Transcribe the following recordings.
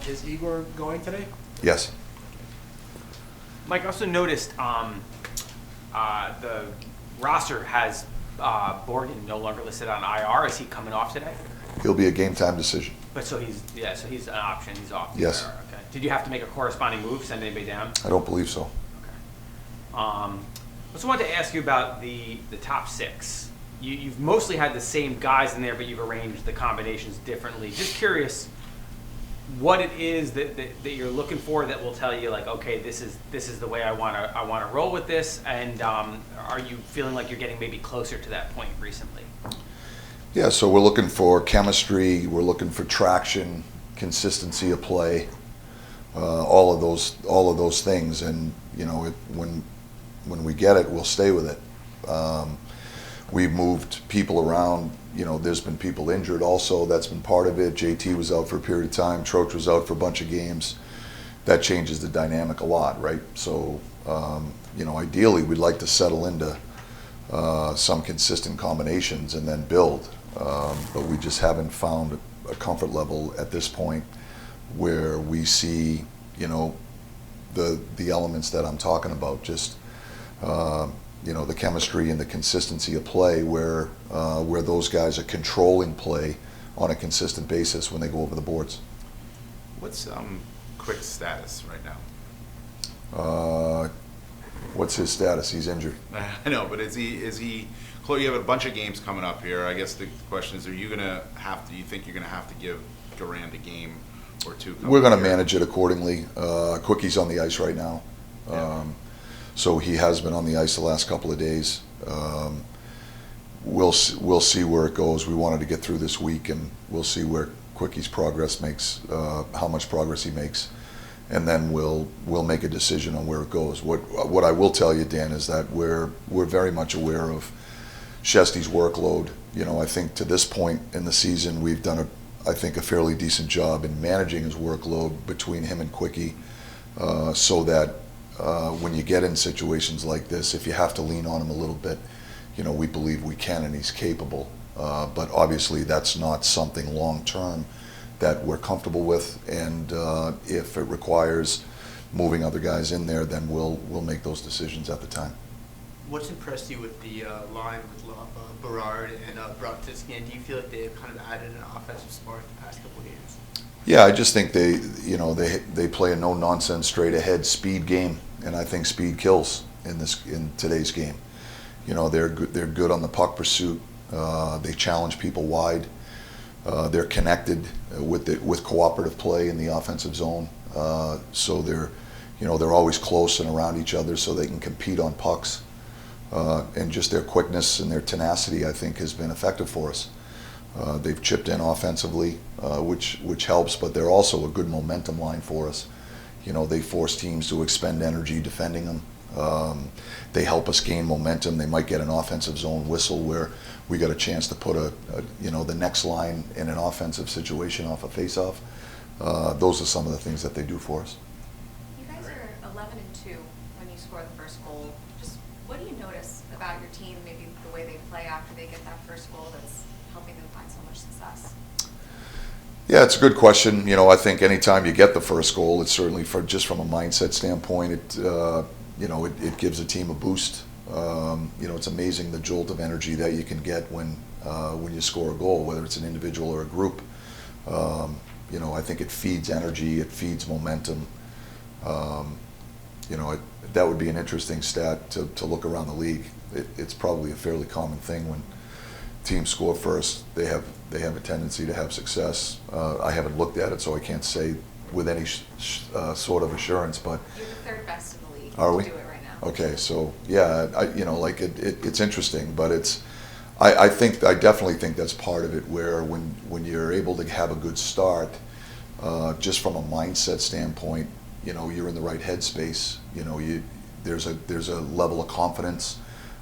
Is Igor going today? Yes. Mike, I also noticed the roster has Borgen no longer listed on IR. Is he coming off today? He'll be a game time decision. But so he's an option. He's off. Yes. IR. Okay. Did you have to make a corresponding move, send anybody down? I don't believe so. Okay. I also wanted to ask you about the top six. You've mostly had the same guys in there, but you've arranged the combinations differently. Just curious what it is that you're looking for that will tell you, like, okay, this is the way I want to roll with this, and are you feeling like you're getting maybe closer to that point recently? Yeah, so we're looking for chemistry, we're looking for traction, consistency of play, all of those things, and when we get it, we'll stay with it. We've moved people around. There's been people injured also. That's been part of it. JT was out for a period of time. Troach was out for a bunch of games. That changes the dynamic a lot, right? So, ideally, we'd like to settle into some consistent combinations and then build. But we just haven't found a comfort level at this point where we see, the elements that I'm talking about. Just the chemistry and the consistency of play where those guys are controlling play on a consistent basis when they go over the boards. What's Quick's status right now? What's his status? He's injured. I know, but is he Chloe, you have a bunch of games coming up here. I guess the question is, do you think you're going to have to give Durant a game or two? We're going to manage it accordingly. Quickie's on the ice right now. Yeah. So he has been on the ice the last couple of days. We'll see where it goes. We wanted to get through this week, and we'll see where Quickie's progress makes, how much progress he makes, and then we'll make a decision on where it goes. What I will tell you, Dan, is that we're very much aware of Shesty's workload. I think to this point in the season, we've done a fairly decent job in managing his workload between him and Quickie, so that when you get in situations like this, if you have to lean on him a little bit, we believe we can, and he's capable. But obviously, that's not something long term that we're comfortable with. And if it requires moving other guys in there, then we'll make those decisions at the time. What's impressed you with the line with Berard and Brodzinski? Do you feel like they've kind of added an offensive spark the past couple of games? Yeah, I just think they play a no nonsense, straight ahead speed game, and I think speed kills in today's game. They're good on the puck pursuit. They challenge people wide. They're connected with cooperative play in the offensive zone. So they're always close and around each other, so they can compete on pucks. And just their quickness and their tenacity, I think, has been effective for us. They've chipped in offensively, which helps, but they're also a good momentum line for us. They force teams to expend energy defending them. They help us gain momentum. They might get an offensive zone whistle where we got a chance to put the next line in an offensive situation off a face-off. Those are some of the things that they do for us. You guys are 11-2 when you score the first goal. Just what do you notice about your team, maybe the way they play after they get that first goal that's helping them find so much success? Yeah, it's a good question. I think anytime you get the first goal, it's certainly just from a mindset standpoint, it gives a team a boost. It's amazing the jolt of energy that you can get when you score a goal, whether it's an individual or a group. I think it feeds energy, it feeds momentum. That would be an interesting stat to look around the league. It's probably a fairly common thing when teams score first. They have a tendency to have success. I haven't looked at it, so I can't say with any sort of assurance. But you're the third best in the league. Are we? To do it right now. Okay, so yeah, it's interesting, but I definitely think that's part of it. Where when you're able to have a good start, just from a mindset standpoint, you're in the right headspace. There's a level of confidence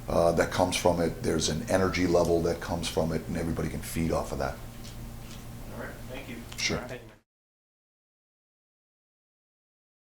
that comes from it. There's an energy level that comes from it, and everybody can feed off of that. All right, thank you. Sure. Thank you.